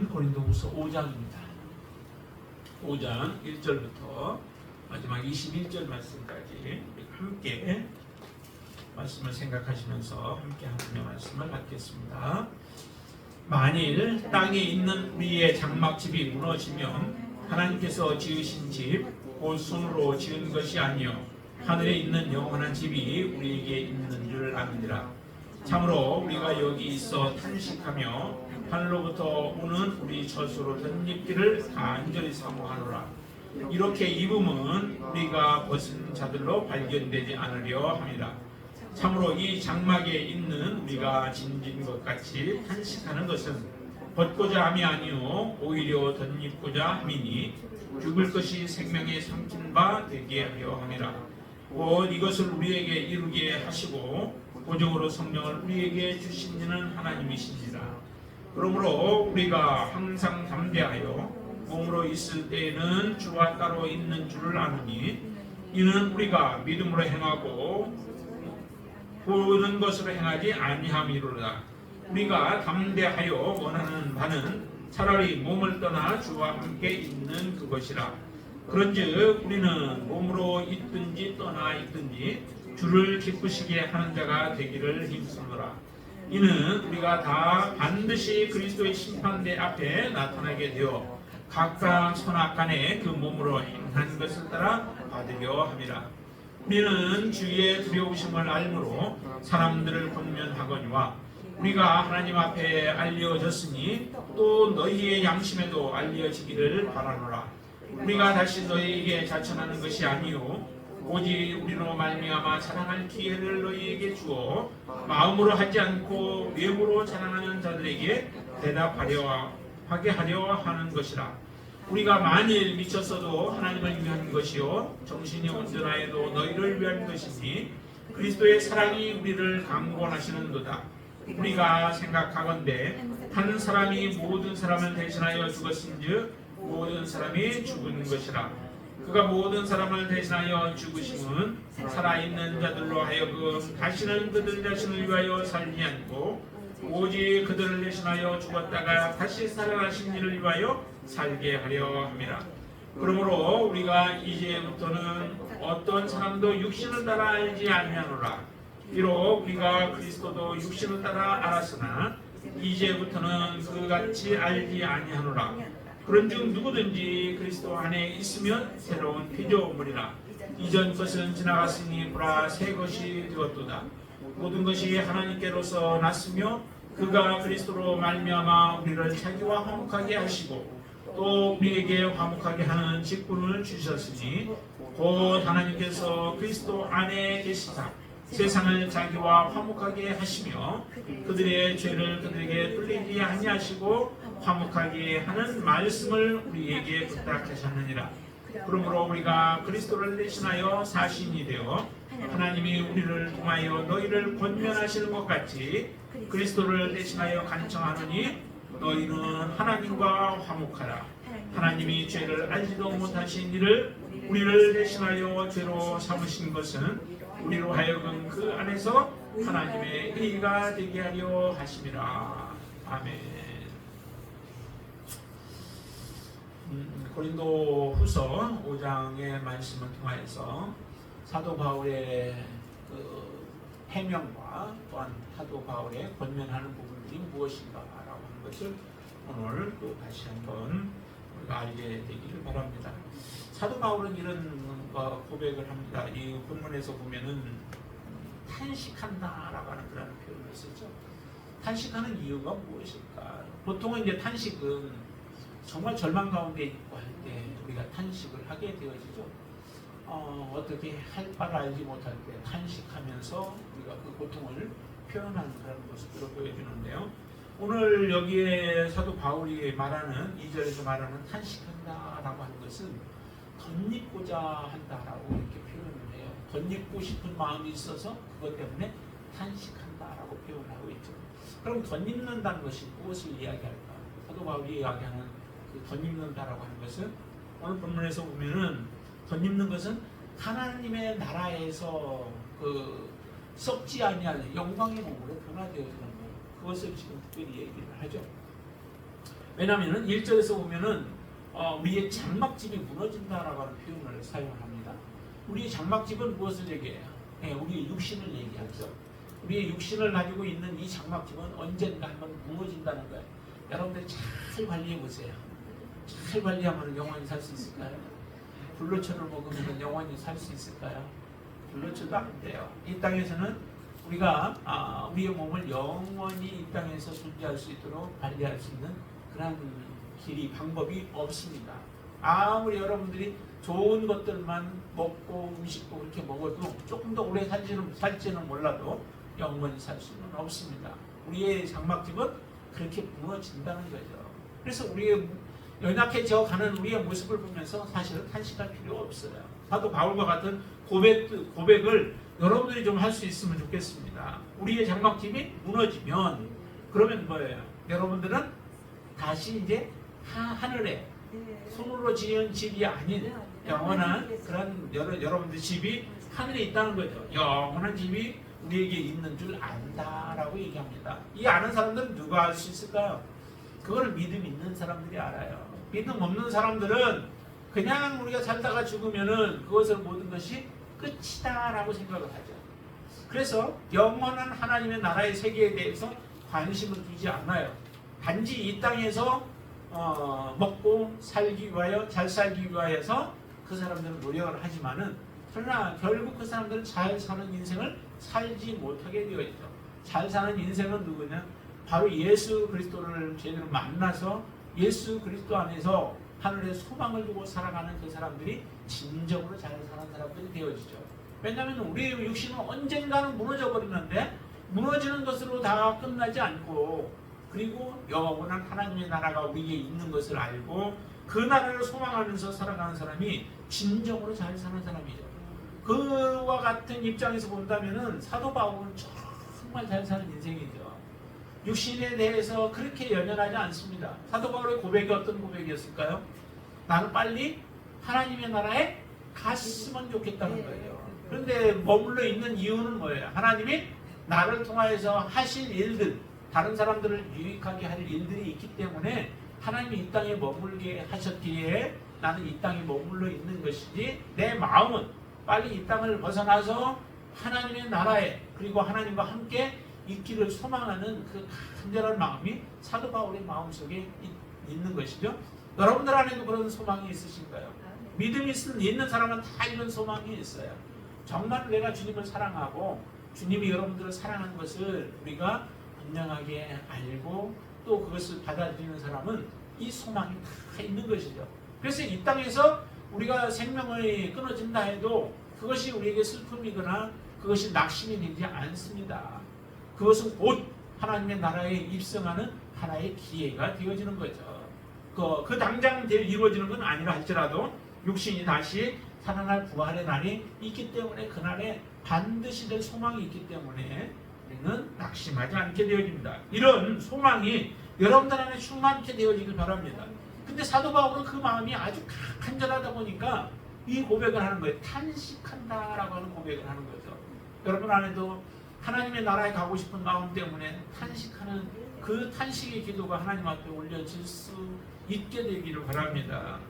고린도후서 5장입니다. 5장 1절부터 마지막 21절 말씀까지 함께 말씀을 생각하시면서 함께 하나님의 말씀을 받겠습니다. 만일 땅에 있는 우리의 장막집이 무너지면 하나님께서 지으신 집 곧 손으로 지은 것이 아니요 하늘에 있는 영원한 집이 우리에게 있는 줄 아느니라. 참으로 우리가 여기 있어 탄식하며 하늘로부터 오는 우리 젖으로 덧입기를 간절히 사모하노라. 이렇게 입음은 우리가 벗은 자들로 발견되지 않으려 함이라. 참으로 이 장막에 있는 우리가 짐진 것 같이 탄식하는 것은 벗고자 함이 아니요 오히려 덧입고자 함이니 죽을 것이 생명에 삼킨 바 되게 하려 함이라. 곧 이것을 우리에게 이루게 하시고 보증으로 성령을 우리에게 주신 이는 하나님이시니라. 그러므로 우리가 항상 담대하여 몸으로 있을 때에는 주와 따로 있는 줄을 아느니 이는 우리가 믿음으로 행하고 보는 것으로 행하지 아니함이로다. 우리가 담대하여 원하는 바는 차라리 몸을 떠나 주와 함께 있는 그것이라. 그런즉 우리는 몸으로 있든지 떠나 있든지 주를 기쁘시게 하는 자가 되기를 힘쓰노라. 이는 우리가 다 반드시 그리스도의 심판대 앞에 나타나게 되어 각각 선악간에 그 몸으로 행한 것을 따라 받으려 함이라. 우리는 주의 두려우심을 알므로 사람들을 권면하거니와 우리가 하나님 앞에 알려졌으니 또 너희의 양심에도 알려지기를 바라노라. 우리가 다시 너희에게 자천하는 것이 아니요 오직 우리로 말미암아 자랑할 기회를 너희에게 주어 마음으로 하지 않고 외모로 자랑하는 자들에게 대답하려 하게 하려 하는 것이라. 우리가 만일 미쳤어도 하나님을 위한 것이요 정신이 온전하여도 너희를 위한 것이니 그리스도의 사랑이 우리를 강권하시는도다. 우리가 생각하건대 한 사람이 모든 사람을 대신하여 죽었은즉 모든 사람이 죽은 것이라. 그가 모든 사람을 대신하여 죽으심은 살아있는 자들로 하여금 다시는 그들 자신을 위하여 살지 않고 오직 그들을 대신하여 죽었다가 다시 살아나신 이를 위하여 살게 하려 함이라. 그러므로 우리가 이제부터는 어떤 사람도 육신을 따라 알지 아니하노라. 비록 우리가 그리스도도 육신을 따라 알았으나 이제부터는 그같이 알지 아니하노라. 그런즉 누구든지 그리스도 안에 있으면 새로운 피조물이라. 이전 것은 지나갔으니 보라 새 것이 되었도다. 모든 것이 하나님께로서 났으며 그가 그리스도로 말미암아 우리를 자기와 화목하게 하시고 또 우리에게 화목하게 하는 직분을 주셨으니 곧 하나님께서 그리스도 안에 계시사 세상을 자기와 화목하게 하시며 그들의 죄를 그들에게 돌리지 아니하시고 화목하게 하는 말씀을 우리에게 부탁하셨느니라. 그러므로 우리가 그리스도를 대신하여 사신이 되어 하나님이 우리를 통하여 너희를 권면하시는 것 같이 그리스도를 대신하여 간청하느니 너희는 하나님과 화목하라. 하나님이 죄를 알지도 못하신 이를 우리를 대신하여 죄로 삼으신 것은 우리로 하여금 그 안에서 하나님의 의가 되게 하려 하심이라. 아멘. 고린도후서 5장의 말씀을 통하여서 사도 바울의 그 해명과 또한 사도 바울의 권면하는 부분들이 무엇인가라고 하는 것을 오늘 또 다시 한번 우리가 알게 되기를 바랍니다. 사도 바울은 이런 고백을 합니다. 이 본문에서 보면은 탄식한다라고 하는 그런 표현을 쓰죠. 탄식하는 이유가 무엇일까? 보통은 이제 탄식은 정말 절망 가운데 있고 할 때 우리가 탄식을 하게 되어지죠. 어떻게 할 바를 알지 못할 때 탄식하면서 우리가 그 고통을 표현하는 그런 모습으로 보여주는데요. 오늘 여기에 사도 바울이 말하는 2절에서 말하는 탄식한다라고 하는 것은 덧입고자 한다라고 이렇게 표현을 해요. 덧입고 싶은 마음이 있어서 그것 때문에 탄식한다라고 표현하고 있죠. 그럼 덧입는다는 것이 무엇을 이야기할까? 사도 바울이 이야기하는 그 덧입는다라고 하는 것은 오늘 본문에서 보면은 덧입는 것은 하나님의 나라에서 그 썩지 아니할 영광의 몸으로 변화되어지는 것. 그것을 지금 특별히 얘기를 하죠. 왜냐하면 1절에서 보면은 우리의 장막집이 무너진다라고 하는 표현을 사용합니다. 우리의 장막집은 무엇을 얘기해요? 네, 우리의 육신을 얘기하죠. 우리의 육신을 가지고 있는 이 장막집은 언젠가 한번 무너진다는 거예요. 여러분들이 잘 관리해 보세요. 잘 관리하면 영원히 살 수 있을까요? 불로초를 먹으면 영원히 살 수 있을까요? 불로초도 안 돼요. 이 땅에서는 우리가 우리의 몸을 영원히 이 땅에서 존재할 수 있도록 관리할 수 있는 그런 길이 방법이 없습니다. 아무리 여러분들이 좋은 것들만 먹고 음식도 그렇게 먹어도 조금 더 오래 살지는 몰라도 영원히 살 수는 없습니다. 우리의 장막집은 그렇게 무너진다는 거죠. 그래서 우리의 연약해져 가는 우리의 모습을 보면서 사실은 탄식할 필요 없어요. 사도 바울과 같은 고백을 여러분들이 좀 할 수 있으면 좋겠습니다. 우리의 장막집이 무너지면 그러면 뭐예요? 여러분들은 다시 이제 하늘에 손으로 지은 집이 아닌 영원한 그런 여러분들 집이 하늘에 있다는 거죠. 영원한 집이 우리에게 있는 줄 안다라고 얘기합니다. 이 아는 사람들은 누가 알 수 있을까요? 그거를 믿음 있는 사람들이 알아요. 믿음 없는 사람들은 그냥 우리가 살다가 죽으면은 그것을 모든 것이 끝이다라고 생각을 하죠. 그래서 영원한 하나님의 나라의 세계에 대해서 관심을 두지 않아요. 단지 이 땅에서 먹고 살기 위하여 잘 살기 위하여서 그 사람들은 노력을 하지만은 그러나 결국 그 사람들은 잘 사는 인생을 살지 못하게 되어 있죠. 잘 사는 인생은 누구냐? 바로 예수 그리스도를 제대로 만나서 예수 그리스도 안에서 하늘의 소망을 두고 살아가는 그 사람들이 진정으로 잘 사는 사람들이 되어지죠. 왜냐하면 우리의 육신은 언젠가는 무너져 버리는데 무너지는 것으로 다 끝나지 않고 그리고 영원한 하나님의 나라가 우리에게 있는 것을 알고 그 나라를 소망하면서 살아가는 사람이 진정으로 잘 사는 사람이죠. 그와 같은 입장에서 본다면은 사도 바울은 정말 잘 사는 인생이죠. 육신에 대해서 그렇게 연연하지 않습니다. 사도 바울의 고백이 어떤 고백이었을까요? 나는 빨리 하나님의 나라에 갔으면 좋겠다는 거예요. 그런데 머물러 있는 이유는 뭐예요? 하나님이 나를 통하여서 하실 일들, 다른 사람들을 유익하게 할 일들이 있기 때문에 하나님이 이 땅에 머물게 하셨기에 나는 이 땅에 머물러 있는 것이지 내 마음은 빨리 이 땅을 벗어나서 하나님의 나라에 그리고 하나님과 함께 있기를 소망하는 그 간절한 마음이 사도 바울의 마음속에 있는 것이죠. 여러분들 안에도 그런 소망이 있으신가요? 믿음이 있는 사람은 다 이런 소망이 있어요. 정말 내가 주님을 사랑하고 주님이 여러분들을 사랑하는 것을 우리가 분명하게 알고 또 그것을 받아들이는 사람은 이 소망이 다 있는 것이죠. 그래서 이 땅에서 우리가 생명이 끊어진다 해도 그것이 우리에게 슬픔이거나 그것이 낙심이 되지 않습니다. 그것은 곧 하나님의 나라에 입성하는 하나의 기회가 되어지는 거죠. 그 당장 이루어지는 건 아니라 할지라도 육신이 다시 살아날 부활의 날이 있기 때문에 그날에 반드시 될 소망이 있기 때문에 우리는 낙심하지 않게 되어집니다. 이런 소망이 여러분들 안에 충만케 되어지길 바랍니다. 근데 사도 바울은 그 마음이 아주 간절하다 보니까 이 고백을 하는 거예요. 탄식한다라고 하는 고백을 하는 거죠. 여러분 안에도 하나님의 나라에 가고 싶은 마음 때문에 탄식하는 그 탄식의 기도가 하나님 앞에 올려질 수 있게 되기를 바랍니다.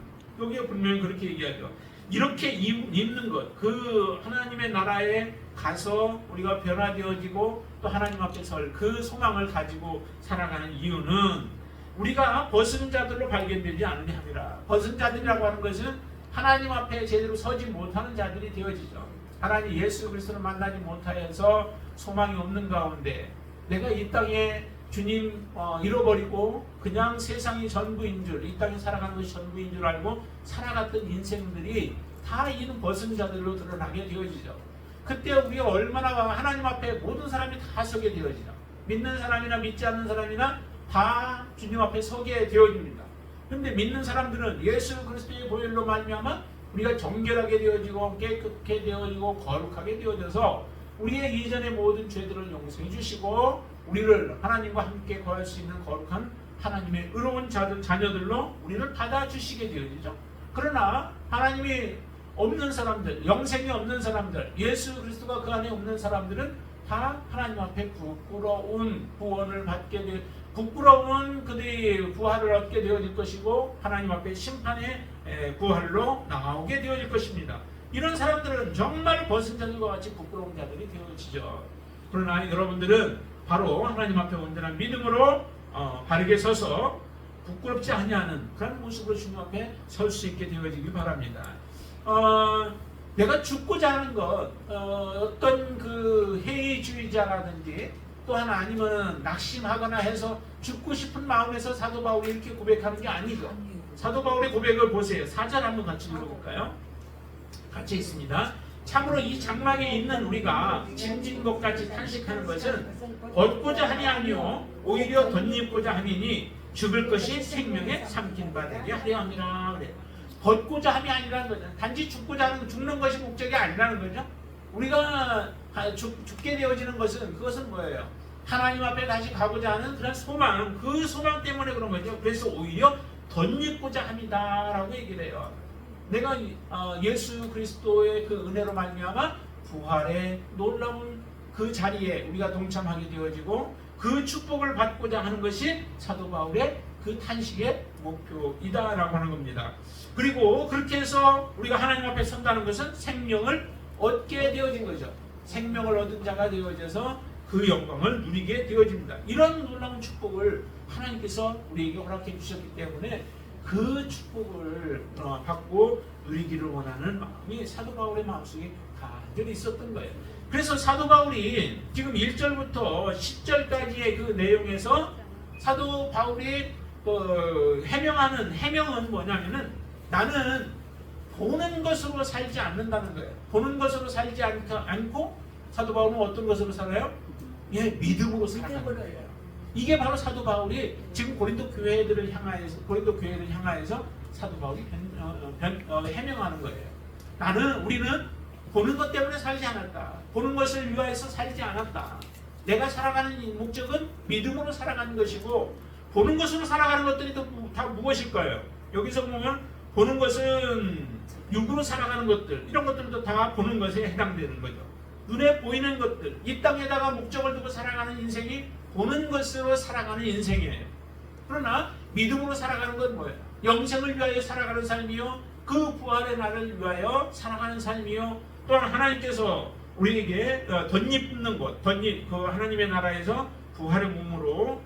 여기에 분명히 그렇게 얘기하죠. 이렇게 입는 것, 그 하나님의 나라에 가서 우리가 변화되어지고 또 하나님 앞에 설 그 소망을 가지고 살아가는 이유는 우리가 벗은 자들로 발견되지 않으려 함이라. 벗은 자들이라고 하는 것은 하나님 앞에 제대로 서지 못하는 자들이 되어지죠. 하나님 예수 그리스도를 만나지 못하여서 소망이 없는 가운데 내가 이 땅에 주님 잃어버리고 그냥 세상이 전부인 줄, 이 땅에 살아가는 것이 전부인 줄 알고 살아갔던 인생들이 다 이는 벗은 자들로 드러나게 되어지죠. 그때 우리가 얼마나 하나님 앞에 모든 사람이 다 서게 되어지죠. 믿는 사람이나 믿지 않는 사람이나 다 주님 앞에 서게 되어집니다. 그런데 믿는 사람들은 예수 그리스도의 보혈로 말미암아 우리가 정결하게 되어지고 깨끗하게 되어지고 거룩하게 되어져서 우리의 이전의 모든 죄들을 용서해 주시고 우리를 하나님과 함께 거할 수 있는 거룩한 하나님의 의로운 자녀들로 우리를 받아주시게 되어지죠. 그러나 하나님이 없는 사람들, 영생이 없는 사람들, 예수 그리스도가 그 안에 없는 사람들은 다 하나님 앞에 부끄러운 구원을 받게 될 부끄러운 그들이 부활을 얻게 되어질 것이고 하나님 앞에 심판의 부활로 나오게 되어질 것입니다. 이런 사람들은 정말 벗은 자들과 같이 부끄러운 자들이 되어지죠. 그러나 여러분들은 바로 하나님 앞에 온전한 믿음으로 바르게 서서 부끄럽지 아니하는 그런 모습으로 주님 앞에 설 수 있게 되어지기 바랍니다. 내가 죽고자 하는 것, 어떤 그 해이주의자라든지 또한 아니면 낙심하거나 해서 죽고 싶은 마음에서 사도 바울이 이렇게 고백하는 게 아니죠. 사도 바울의 고백을 보세요. 4절 한번 같이 읽어볼까요? 같이 있습니다. 참으로 이 장막에 있는 우리가 짐진 것 같이 탄식하는 것은 얻고자 하니 아니요 오히려 덧입고자 함이니 죽을 것이 생명에 삼킨 바 되게 하려 함이라 그래요. 벗고자 함이 아니라는 거죠. 단지 죽고자 하는 죽는 것이 목적이 아니라는 거죠. 우리가 죽게 되어지는 것은 그것은 뭐예요? 하나님 앞에 다시 가고자 하는 그런 소망, 그 소망 때문에 그런 거죠. 그래서 오히려 덧입고자 합니다라고 얘기를 해요. 내가 예수 그리스도의 그 은혜로 말미암아 부활의 놀라운 그 자리에 우리가 동참하게 되어지고 그 축복을 받고자 하는 것이 사도 바울의 그 탄식의 목표이다라고 하는 겁니다. 그리고 그렇게 해서 우리가 하나님 앞에 선다는 것은 생명을 얻게 되어진 거죠. 생명을 얻은 자가 되어져서 그 영광을 누리게 되어집니다. 이런 놀라운 축복을 하나님께서 우리에게 허락해 주셨기 때문에 그 축복을 받고 누리기를 원하는 마음이 사도 바울의 마음속에 간절히 있었던 거예요. 그래서 사도 바울이 지금 1절부터 10절까지의 그 내용에서 사도 바울이 해명하는 해명은 뭐냐면은 나는 보는 것으로 살지 않는다는 거예요. 보는 것으로 살지 않고 사도 바울은 어떤 것으로 살아요? 예, 믿음으로 살아가는 거예요. 이게 바로 사도 바울이 지금 고린도 교회를 향하여서 사도 바울이 해명하는 거예요. 우리는 보는 것 때문에 살지 않았다. 보는 것을 위하여서 살지 않았다. 내가 살아가는 목적은 믿음으로 살아가는 것이고 보는 것으로 살아가는 것들이 다 무엇일까요? 여기서 보면 보는 것은 육으로 살아가는 것들, 이런 것들도 다 보는 것에 해당되는 거죠. 눈에 보이는 것들, 이 땅에다가 목적을 두고 살아가는 인생이 보는 것으로 살아가는 인생이에요. 그러나 믿음으로 살아가는 건 뭐예요? 영생을 위하여 살아가는 삶이요, 그 부활의 날을 위하여 살아가는 삶이요, 또한 하나님께서 우리에게 덧입는 것, 그 하나님의 나라에서 부활의 몸으로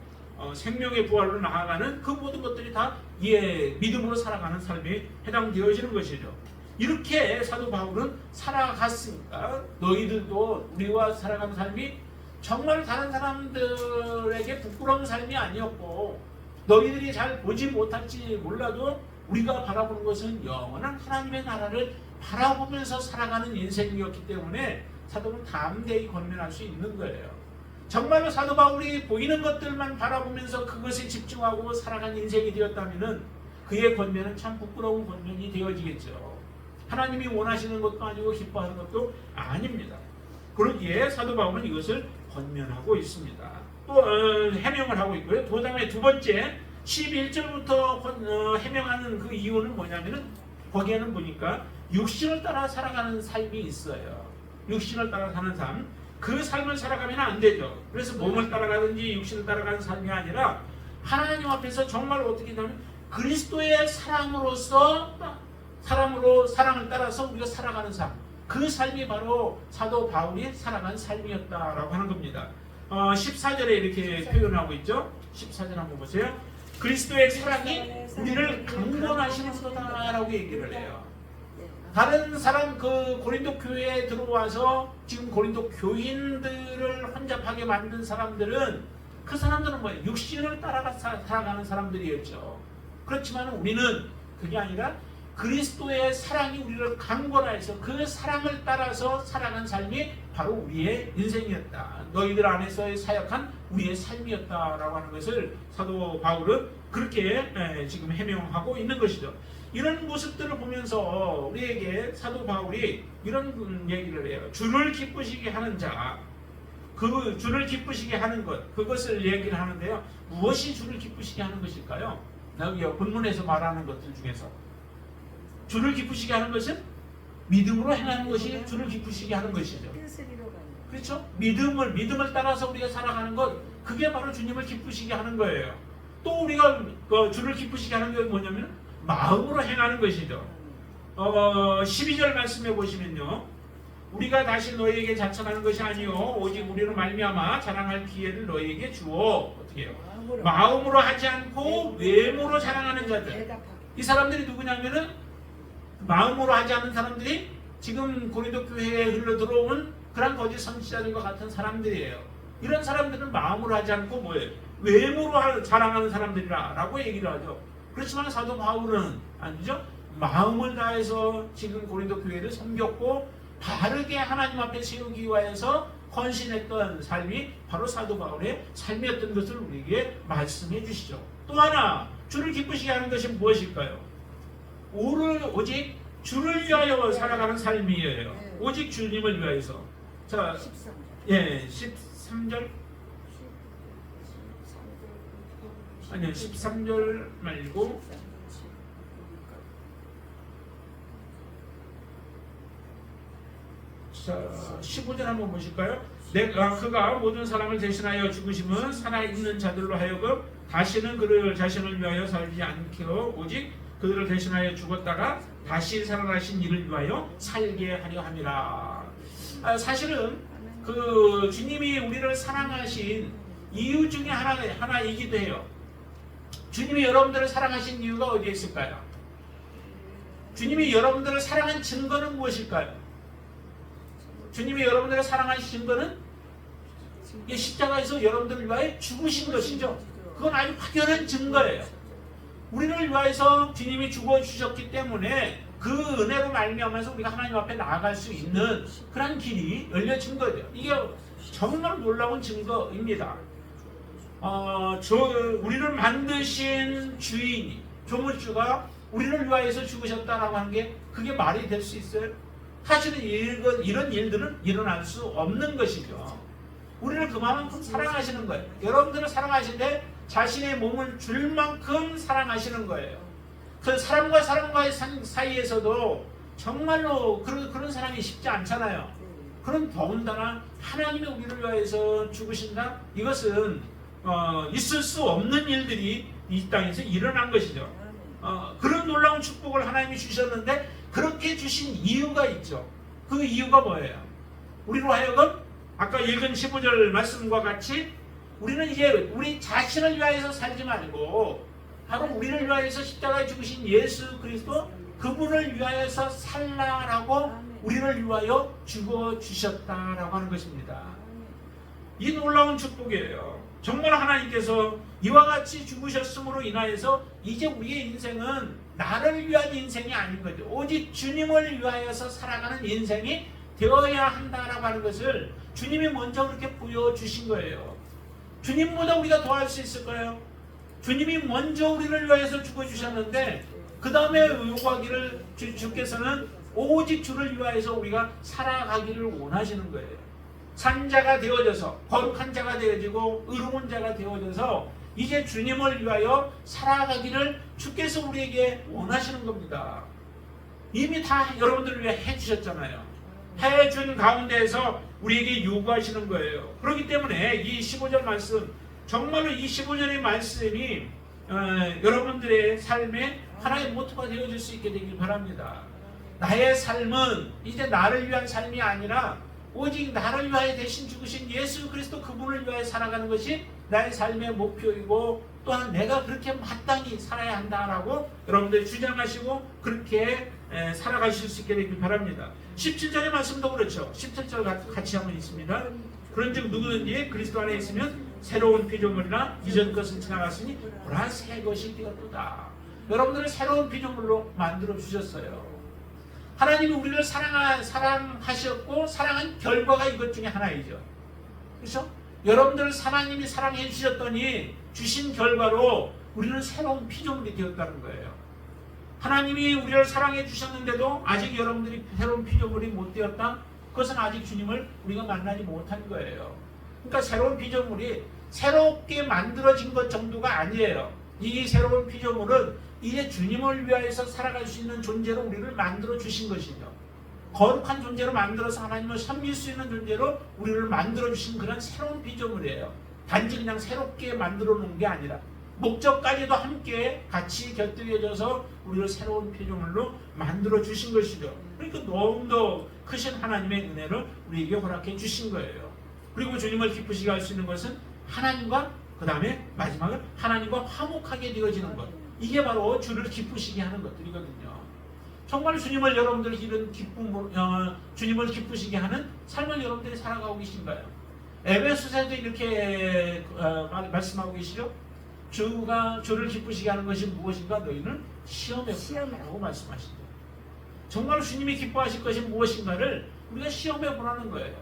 생명의 부활로 나아가는 그 모든 것들이 다 믿음으로 살아가는 삶에 해당되어지는 것이죠. 이렇게 사도 바울은 살아갔으니까 너희들도 우리와 살아가는 삶이 정말 다른 사람들에게 부끄러운 삶이 아니었고 너희들이 잘 보지 못할지 몰라도 우리가 바라보는 것은 영원한 하나님의 나라를 바라보면서 살아가는 인생이었기 때문에 사도는 담대히 권면할 수 있는 거예요. 정말로 사도 바울이 보이는 것들만 바라보면서 그것에 집중하고 살아간 인생이 되었다면 그의 권면은 참 부끄러운 권면이 되어지겠죠. 하나님이 원하시는 것도 아니고 기뻐하는 것도 아닙니다. 그러기에 사도 바울은 이것을 권면하고 있습니다. 또 해명을 하고 있고요. 그 다음에 두 번째 11절부터 해명하는 그 이유는 뭐냐면은 거기에는 보니까 육신을 따라 살아가는 삶이 있어요. 육신을 따라 사는 삶, 그 삶을 살아가면 안 되죠. 그래서 몸을 따라가든지 육신을 따라가는 삶이 아니라 하나님 앞에서 정말 어떻게 되냐면 그리스도의 사랑으로 사랑을 따라서 우리가 살아가는 삶, 그 삶이 바로 사도 바울이 살아간 삶이었다라고 하는 겁니다. 14절에 이렇게 표현하고 있죠. 14절 한번 보세요. 그리스도의 사랑이 우리를 강권하시는도다라고 얘기를 해요. 다른 사람 그 고린도 교회에 들어와서 지금 고린도 교인들을 혼잡하게 만든 사람들은 그 사람들은 뭐예요? 육신을 따라가 살아가는 사람들이었죠. 그렇지만 우리는 그게 아니라 그리스도의 사랑이 우리를 강권하여서 그 사랑을 따라서 살아간 삶이 바로 우리의 인생이었다. 너희들 안에서의 사역한 우리의 삶이었다라고 하는 것을 사도 바울은 그렇게 지금 해명하고 있는 것이죠. 이런 모습들을 보면서 우리에게 사도 바울이 이런 얘기를 해요. 주를 기쁘시게 하는 자, 그 주를 기쁘시게 하는 것, 그것을 얘기를 하는데요. 무엇이 주를 기쁘시게 하는 것일까요? 여기 본문에서 말하는 것들 중에서 주를 기쁘시게 하는 것은 믿음으로 행하는 것이 주를 기쁘시게 하는 것이죠. 그렇죠? 믿음을 따라서 우리가 살아가는 것, 그게 바로 주님을 기쁘시게 하는 거예요. 또 우리가 주를 기쁘시게 하는 게 뭐냐면 마음으로 행하는 것이죠. 12절 말씀해 보시면요, 우리가 다시 너희에게 자청하는 것이 아니요 오직 우리로 말미암아 자랑할 기회를 너희에게 주어. 어떻게 해요? 마음으로 하지 않고 외모로 자랑하는 자들. 이 사람들이 누구냐면은 마음으로 하지 않는 사람들이 지금 고린도 교회에 흘러 들어온 그런 거짓 선지자들과 같은 사람들이에요. 이런 사람들은 마음으로 하지 않고 뭐예요? 외모로 자랑하는 사람들이라고 얘기를 하죠. 그렇지만 사도 바울은 아니죠. 마음을 다해서 지금 고린도 교회를 섬겼고 바르게 하나님 앞에 세우기 위하여서 헌신했던 삶이 바로 사도 바울의 삶이었던 것을 우리에게 말씀해 주시죠. 또 하나 주를 기쁘시게 하는 것이 무엇일까요? 오직 주를 위하여 살아가는 삶이에요. 오직 주님을 위하여서. 자, 13절. 아니요, 13절 말고 15절 한번 보실까요? 그가 모든 사람을 대신하여 죽으심은 살아있는 자들로 하여금 다시는 그를 자신을 위하여 살지 않게 오직 그들을 대신하여 죽었다가 다시 살아나신 이를 위하여 살게 하려 함이라. 사실은 그 주님이 우리를 사랑하신 이유 중에 하나이기도 해요. 주님이 여러분들을 사랑하신 이유가 어디에 있을까요? 주님이 여러분들을 사랑한 증거는 무엇일까요? 주님이 여러분들을 사랑하신 증거는 십자가에서 여러분들을 위하여 죽으신 것이죠. 그건 아주 확연한 증거예요. 우리를 위하여서 주님이 죽어주셨기 때문에 그 은혜로 말미암아서 우리가 하나님 앞에 나아갈 수 있는 그런 길이 열려진 거죠. 이게 정말 놀라운 증거입니다. 우리를 만드신 주인이, 조물주가 우리를 위하여서 죽으셨다라고 하는 게 그게 말이 될 수 있어요? 사실은 이런 일들은 일어날 수 없는 것이죠. 우리를 그만큼 사랑하시는 거예요. 여러분들을 사랑하시는데 자신의 몸을 줄 만큼 사랑하시는 거예요. 그 사람과 사람과의 사이에서도 정말로 그런 사랑이 쉽지 않잖아요. 그런 더군다나 하나님이 우리를 위하여서 죽으신다? 이것은 있을 수 없는 일들이 이 땅에서 일어난 것이죠. 그런 놀라운 축복을 하나님이 주셨는데 그렇게 주신 이유가 있죠. 그 이유가 뭐예요? 우리로 하여금 아까 읽은 15절 말씀과 같이 우리는 이제 우리 자신을 위하여서 살지 말고 바로 우리를 위하여서 십자가에 죽으신 예수 그리스도 그분을 위하여서 살라라고 우리를 위하여 죽어주셨다라고 하는 것입니다. 이 놀라운 축복이에요. 정말 하나님께서 이와 같이 죽으셨음으로 인하여서 이제 우리의 인생은 나를 위한 인생이 아닌 거죠. 오직 주님을 위하여서 살아가는 인생이 되어야 한다라고 하는 것을 주님이 먼저 그렇게 보여주신 거예요. 주님보다 우리가 더 할 수 있을까요? 주님이 먼저 우리를 위하여서 죽어주셨는데 그 다음에 요구하기를 주께서는 오직 주를 위하여서 우리가 살아가기를 원하시는 거예요. 산자가 되어져서 거룩한 자가 되어지고 의로운 자가 되어져서 이제 주님을 위하여 살아가기를 주께서 우리에게 원하시는 겁니다. 이미 다 여러분들을 위해 해주셨잖아요. 해준 가운데에서 우리에게 요구하시는 거예요. 그렇기 때문에 이 15절 말씀, 정말로 이 15절의 말씀이 여러분들의 삶에 하나의 모토가 되어질 수 있게 되길 바랍니다. 나의 삶은 이제 나를 위한 삶이 아니라 오직 나를 위하여 대신 죽으신 예수 그리스도 그분을 위하여 살아가는 것이 나의 삶의 목표이고 또한 내가 그렇게 마땅히 살아야 한다라고 여러분들이 주장하시고 그렇게 살아가실 수 있게 되길 바랍니다. 17절의 말씀도 그렇죠. 17절 같이 한번 있습니다. 그런즉 누구든지 그리스도 안에 있으면 새로운 피조물이나 이전 것은 지나갔으니 보라 새 것이 되었도다. 여러분들을 새로운 피조물로 만들어 주셨어요. 하나님이 우리를 사랑하셨고 사랑한 결과가 이것 중에 하나이죠. 그렇죠? 여러분들을 하나님이 사랑해 주셨더니 주신 결과로 우리는 새로운 피조물이 되었다는 거예요. 하나님이 우리를 사랑해 주셨는데도 아직 여러분들이 새로운 피조물이 못 되었다? 그것은 아직 주님을 우리가 만나지 못한 거예요. 그러니까 새로운 피조물이 새롭게 만들어진 것 정도가 아니에요. 이 새로운 피조물은 이제 주님을 위하여서 살아갈 수 있는 존재로 우리를 만들어 주신 것이죠. 거룩한 존재로 만들어서 하나님을 섬길 수 있는 존재로 우리를 만들어주신 그런 새로운 피조물이에요. 단지 그냥 새롭게 만들어 놓은 게 아니라 목적까지도 함께 같이 곁들여져서 우리를 새로운 피조물로 만들어 주신 것이죠. 그러니까 너무도 크신 하나님의 은혜를 우리에게 허락해 주신 거예요. 그리고 주님을 기쁘시게 할 수 있는 것은 하나님과 그 다음에 마지막은 하나님과 화목하게 되어지는 것. 이게 바로 주를 기쁘시게 하는 것들이거든요. 정말 주님을 여러분들 이런 주님을 기쁘시게 하는 삶을 여러분들이 살아가고 계신가요? 에베소서에도 이렇게 말씀하고 계시죠? 주를 기쁘시게 하는 것이 무엇인가? 너희는 시험해 보라고 말씀하시죠. 정말 주님이 기뻐하실 것이 무엇인가를 우리가 시험해 보라는 거예요.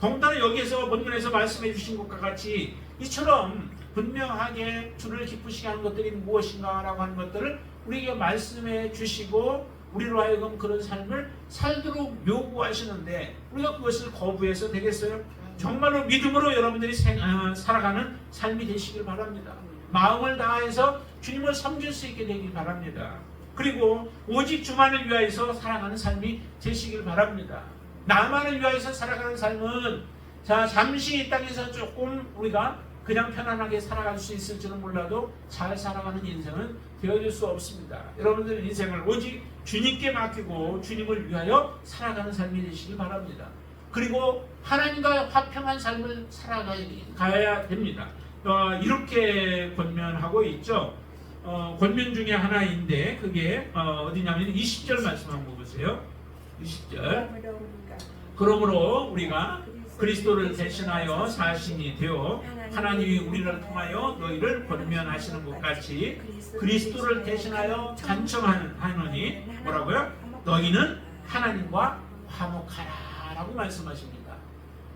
더군다나 여기에서 본문에서 말씀해 주신 것과 같이 이처럼 분명하게 주를 기쁘시게 하는 것들이 무엇인가 라고 하는 것들을 우리에게 말씀해 주시고 우리로 하여금 그런 삶을 살도록 요구하시는데 우리가 그것을 거부해서 되겠어요? 정말로 믿음으로 여러분들이 살아가는 삶이 되시길 바랍니다. 마음을 다해서 주님을 섬길 수 있게 되길 바랍니다. 그리고 오직 주만을 위하여서 살아가는 삶이 되시길 바랍니다. 나만을 위하여서 살아가는 삶은 잠시 이 땅에서 조금 우리가 그냥 편안하게 살아갈 수 있을지는 몰라도 잘 살아가는 인생은 되어질 수 없습니다. 여러분들 인생을 오직 주님께 맡기고 주님을 위하여 살아가는 삶이 되시길 바랍니다. 그리고 하나님과 화평한 삶을 살아가야 됩니다. 이렇게 권면하고 있죠. 권면 중에 하나인데 그게 어디냐면 20절 말씀 한번 보세요. 20절. 그러므로 우리가 그리스도를 대신하여 사신이 되어 하나님이 우리를 통하여 너희를 권면하시는 것 같이 그리스도를 대신하여 간청하노니 뭐라고요? 너희는 하나님과 화목하라 라고 말씀하십니다.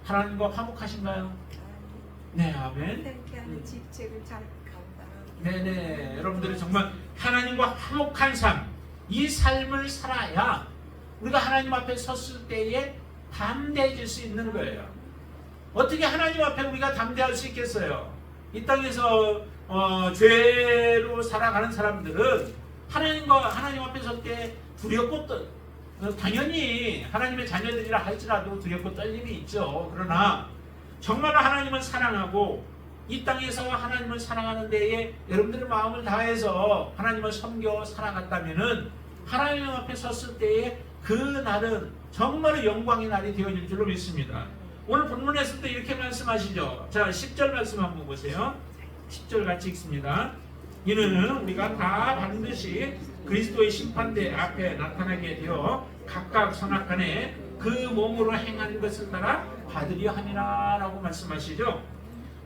하나님과 화목하신가요? 네, 아멘. 네네, 여러분들이 정말 하나님과 화목한 삶, 이 삶을 살아야 우리가 하나님 앞에 섰을 때에 담대해질 수 있는 거예요. 어떻게 하나님 앞에 우리가 담대할 수 있겠어요? 이 땅에서 죄로 살아가는 사람들은 하나님 앞에 설 때 두렵고 당연히 하나님의 자녀들이라 할지라도 두렵고 떨림이 있죠. 그러나 정말 하나님을 사랑하고 이 땅에서 하나님을 사랑하는 데에 여러분들의 마음을 다해서 하나님을 섬겨 살아갔다면은 하나님 앞에 섰을 때에 그 날은 정말 영광의 날이 되어질 줄로 믿습니다. 오늘 본문에서도 이렇게 말씀하시죠. 자, 10절 말씀 한번 보세요. 10절 같이 읽습니다. 이는 우리가 다 반드시 그리스도의 심판대 앞에 나타나게 되어 각각 선악간에 그 몸으로 행하는 것을 따라 받으려 함이라 라고 말씀하시죠.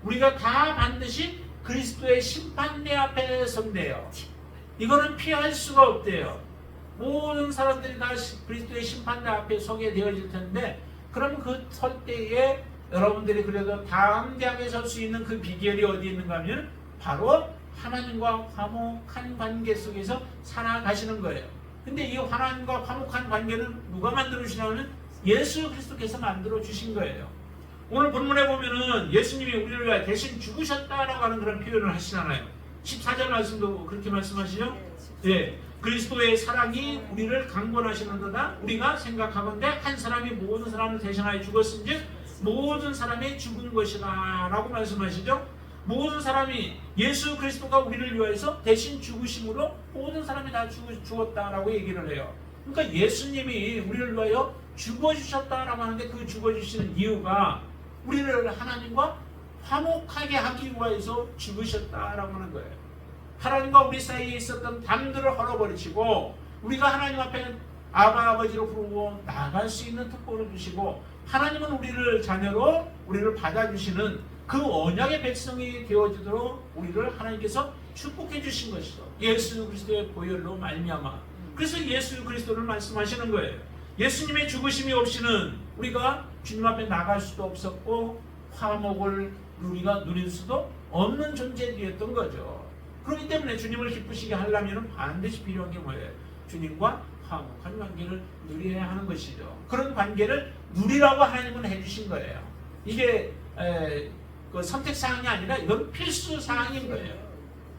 우리가 다 반드시 그리스도의 심판대 앞에 선대요. 이거는 피할 수가 없대요. 모든 사람들이 다 그리스도의 심판대 앞에 서게 되어질 텐데 그럼 그 설 때에 여러분들이 그래도 담대하게 설 수 있는 그 비결이 어디 있는가 하면 바로 하나님과 화목한 관계 속에서 살아가시는 거예요. 근데 이 하나님과 화목한 관계는 누가 만들어 주시냐면 예수 그리스도께서 만들어 주신 거예요. 오늘 본문에 보면은 예수님이 우리를 위해 대신 죽으셨다라고 하는 그런 표현을 하시잖아요. 14절 말씀도 그렇게 말씀하시죠? 예. 그리스도의 사랑이 우리를 강권하시는도다. 우리가 생각하건대 한 사람이 모든 사람을 대신하여 죽었은즉 모든 사람이 죽은 것이다 라고 말씀하시죠. 모든 사람이 예수 그리스도가 우리를 위하여서 대신 죽으심으로 모든 사람이 다 죽었다라고 얘기를 해요. 그러니까 예수님이 우리를 위하여 죽어주셨다라고 하는데 그 죽어주시는 이유가 우리를 하나님과 화목하게 하기 위해서 죽으셨다라고 하는 거예요. 하나님과 우리 사이에 있었던 담들을 헐어버리시고 우리가 하나님 앞에 아버지로 부르고 나아갈 수 있는 특권을 주시고 하나님은 우리를 자녀로 우리를 받아주시는 그 언약의 백성이 되어지도록 우리를 하나님께서 축복해 주신 것이죠. 예수 그리스도의 보혈로 말미암아. 그래서 예수 그리스도를 말씀하시는 거예요. 예수님의 죽으심이 없이는 우리가 주님 앞에 나갈 수도 없었고 화목을 우리가 누릴 수도 없는 존재였던 거죠. 그렇기 때문에 주님을 기쁘시게 하려면 반드시 필요한 게 뭐예요? 주님과 화목한 관계를 누려야 하는 것이죠. 그런 관계를 누리라고 하나님은 해주신 거예요. 이게 그 선택사항이 아니라 이건 필수사항인 거예요.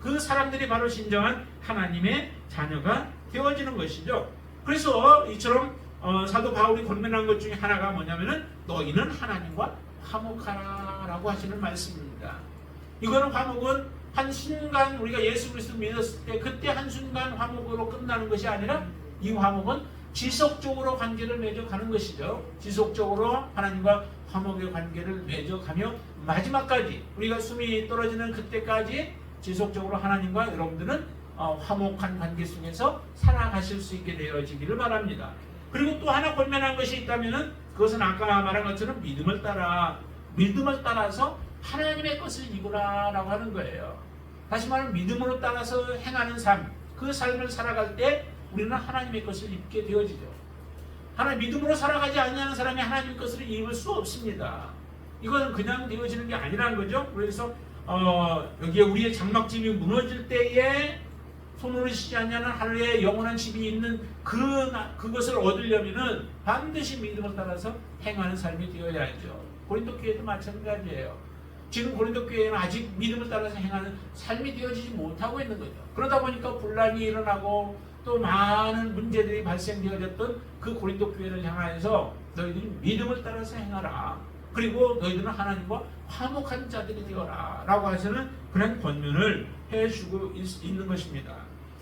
그 사람들이 바로 진정한 하나님의 자녀가 되어지는 것이죠. 그래서 이처럼 사도 바울이 권면한 것 중에 하나가 뭐냐면은 너희는 하나님과 화목하라라고 하시는 말씀입니다. 이거는 화목은 한순간 우리가 예수 그리스도 믿었을 때 그때 한순간 화목으로 끝나는 것이 아니라 이 화목은 지속적으로 관계를 맺어가는 것이죠. 지속적으로 하나님과 화목의 관계를 맺어가며 마지막까지 우리가 숨이 떨어지는 그때까지 지속적으로 하나님과 여러분들은 화목한 관계 속에서 살아가실 수 있게 되어지기를 바랍니다. 그리고 또 하나 권면한 것이 있다면 그것은 아까 말한 것처럼 믿음을 따라서 하나님의 것을 입으라라고 하는 거예요. 다시 말하면 믿음으로 따라서 행하는 삶, 그 삶을 살아갈 때 우리는 하나님의 것을 입게 되어지죠. 믿음으로 살아가지 않는 사람이 하나님의 것을 입을 수 없습니다. 이건 그냥 되어지는 게 아니라는 거죠. 그래서 여기에 우리의 장막집이 무너질 때에 손으로 쉬지 않냐는 하늘에 영원한 집이 있는 그것을 얻으려면은 반드시 믿음을 따라서 행하는 삶이 되어야죠. 고린도 교회도 마찬가지예요. 지금 고린도 교회는 아직 믿음을 따라서 행하는 삶이 되어지지 못하고 있는 거죠. 그러다 보니까 분란이 일어나고 또 많은 문제들이 발생되어졌던 그 고린도 교회를 향하여서 너희들이 믿음을 따라서 행하라. 그리고 너희들은 하나님과 화목한 자들이 되어라 라고 하시는 그런 권면을 해주고 있는 것입니다.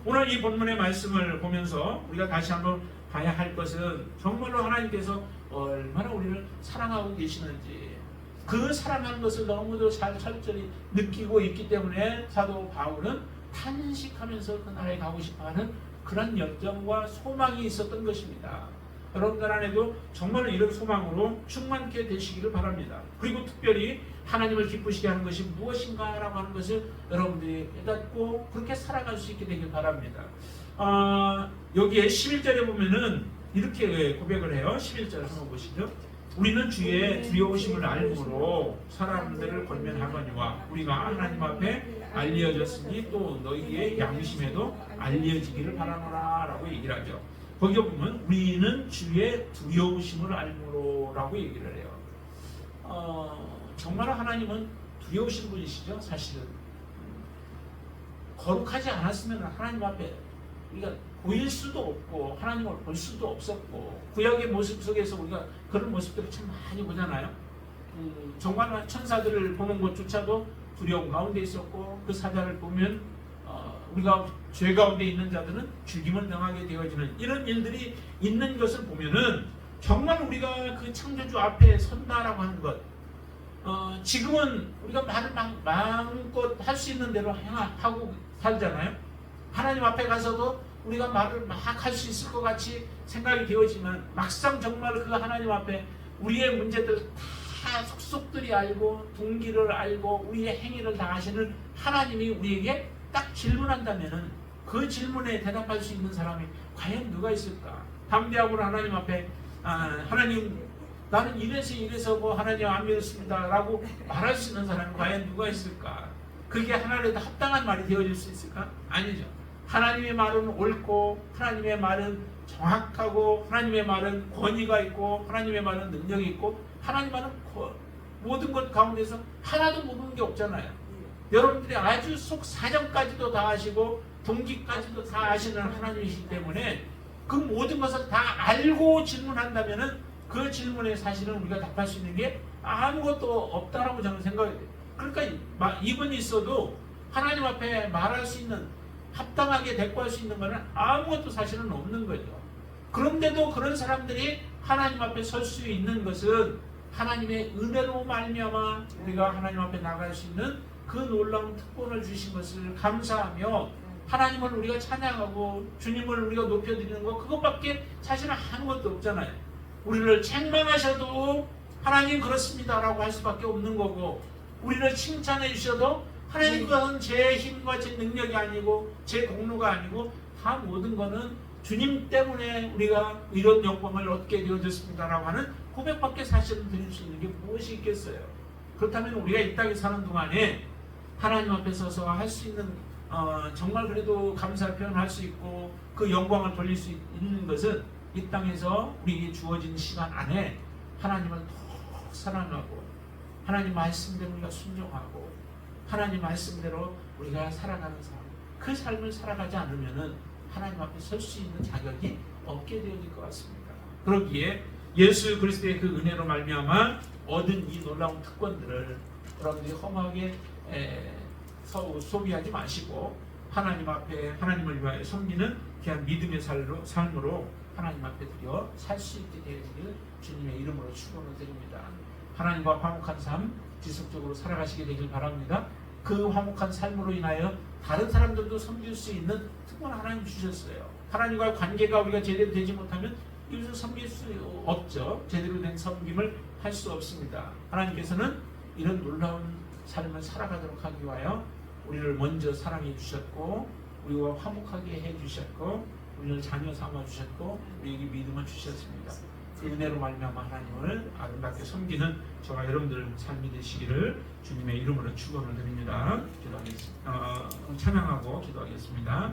오늘 이 본문의 말씀을 보면서 우리가 다시 한번 봐야 할 것은 정말로 하나님께서 얼마나 우리를 사랑하고 계시는지 그 사랑하는 것을 너무도 잘 철저히 느끼고 있기 때문에 사도 바울은 탄식하면서 그 나라에 가고 싶어하는 그런 열정과 소망이 있었던 것입니다. 여러분들 안에도 정말 이런 소망으로 충만케 되시기를 바랍니다. 그리고 특별히 하나님을 기쁘시게 하는 것이 무엇인가 라고 하는 것을 여러분들이 깨닫고 그렇게 살아갈 수 있게 되길 바랍니다. 여기에 11절에 보면은 이렇게 고백을 해요. 11절 한번 보시죠. 우리는 주의 두려우심을 알므로 사람들을 권면하거니와 우리가 하나님 앞에 알려졌으니 또 너희의 양심에도 알려지기를 바라노라 라고 얘기를 하죠. 거기에 보면 우리는 주의 두려우심을 알므로 라고 얘기를 해요. 정말 하나님은 두려우신 분이시죠. 사실은 거룩하지 않았으면 하나님 앞에 우리가 보일 수도 없고 하나님을 볼 수도 없었고 구약의 모습 속에서 우리가 그런 모습들을 참 많이 보잖아요. 정말 천사들을 보는 것조차도 두려움 가운데 있었고 그 사자를 보면 우리가 죄 가운데 있는 자들은 죽임을 당하게 되어지는 이런 일들이 있는 것을 보면은 정말 우리가 그 창조주 앞에 선다라고 하는 것 지금은 우리가 말을 마음껏 할 수 있는 대로 하고 살잖아요. 하나님 앞에 가서도 우리가 말을 막 할 수 있을 것 같이 생각이 되어지만 막상 정말 그 하나님 앞에 우리의 문제들 다 속속들이 알고 동기를 알고 우리의 행위를 다 아시는 하나님이 우리에게 딱 질문한다면은 그 질문에 대답할 수 있는 사람이 과연 누가 있을까? 담대함으로 하나님 앞에 하나님 나는 이래서 뭐 하나님 안 믿었습니다 라고 말할 수 있는 사람이 과연 누가 있을까? 그게 하나님에도 합당한 말이 되어질 수 있을까? 아니죠. 하나님의 말은 옳고 하나님의 말은 정확하고 하나님의 말은 권위가 있고 하나님의 말은 능력이 있고 하나님 말은 모든 것 가운데서 하나도 모르는 게 없잖아요. 여러분들이 아주 속 사정까지도 다 아시고 동기까지도 다 아시는 하나님이시기 때문에 그 모든 것을 다 알고 질문한다면은 그 질문에 사실은 우리가 답할 수 있는 게 아무것도 없다라고 저는 생각해요. 그러니까 이분이 있어도 하나님 앞에 말할 수 있는 합당하게 대꾸할 수 있는 것은 아무것도 사실은 없는 거죠. 그런데도 그런 사람들이 하나님 앞에 설 수 있는 것은 하나님의 은혜로 말미암아 우리가 하나님 앞에 나갈 수 있는 그 놀라운 특권을 주신 것을 감사하며 하나님을 우리가 찬양하고 주님을 우리가 높여드리는 것 그것밖에 사실은 아무것도 없잖아요. 우리를 책망하셔도 하나님 그렇습니다 라고 할 수밖에 없는 거고 우리를 칭찬해 주셔도 하나님 그것은 제 힘과 제 능력이 아니고 제 공로가 아니고 다 모든 거는 주님 때문에 우리가 이런 영광을 얻게 되어졌습니다 라고 하는 고백밖에 사실은 드릴 수 있는 게 무엇이 있겠어요. 그렇다면 우리가 이 땅에 사는 동안에 하나님 앞에 서서 할 수 있는 정말 그래도 감사의 표현을 할 수 있고 그 영광을 돌릴 수 있는 것은 이 땅에서 우리에게 주어진 시간 안에 하나님을 더 사랑하고 하나님 말씀대로 우리가 순종하고 하나님 말씀대로 우리가 살아가는 삶 그 삶을 살아가지 않으면은 하나님 앞에 설 수 있는 자격이 없게 되어질 것 같습니다. 그러기에 예수 그리스도의 그 은혜로 말미암아 얻은 이 놀라운 특권들을 여러분들이 허무하게 소비하지 마시고 하나님 앞에 하나님을 위하여 섬기는 귀한 믿음의 삶으로 하나님 앞에 드려 살 수 있게 되어지길 주님의 이름으로 축원을 드립니다. 하나님과 화목한 삶 지속적으로 살아가시게 되길 바랍니다. 그 화목한 삶으로 인하여 다른 사람들도 섬길 수 있는 특권 하나님 주셨어요. 하나님과의 관계가 우리가 제대로 되지 못하면 이것을 섬길 수 없죠. 제대로 된 섬김을 할 수 없습니다. 하나님께서는 이런 놀라운 삶을 살아가도록 하기 위하여 우리를 먼저 사랑해 주셨고 우리와 화목하게 해 주셨고 우리를 자녀 삼아 주셨고 우리에게 믿음을 주셨습니다. 그 은혜로 말미암아 하나님을 아름답게 섬기는 저와 여러분들 삶이 되시기를 주님의 이름으로 축원을 드립니다. 기도하겠습니다. 찬양하고 기도하겠습니다.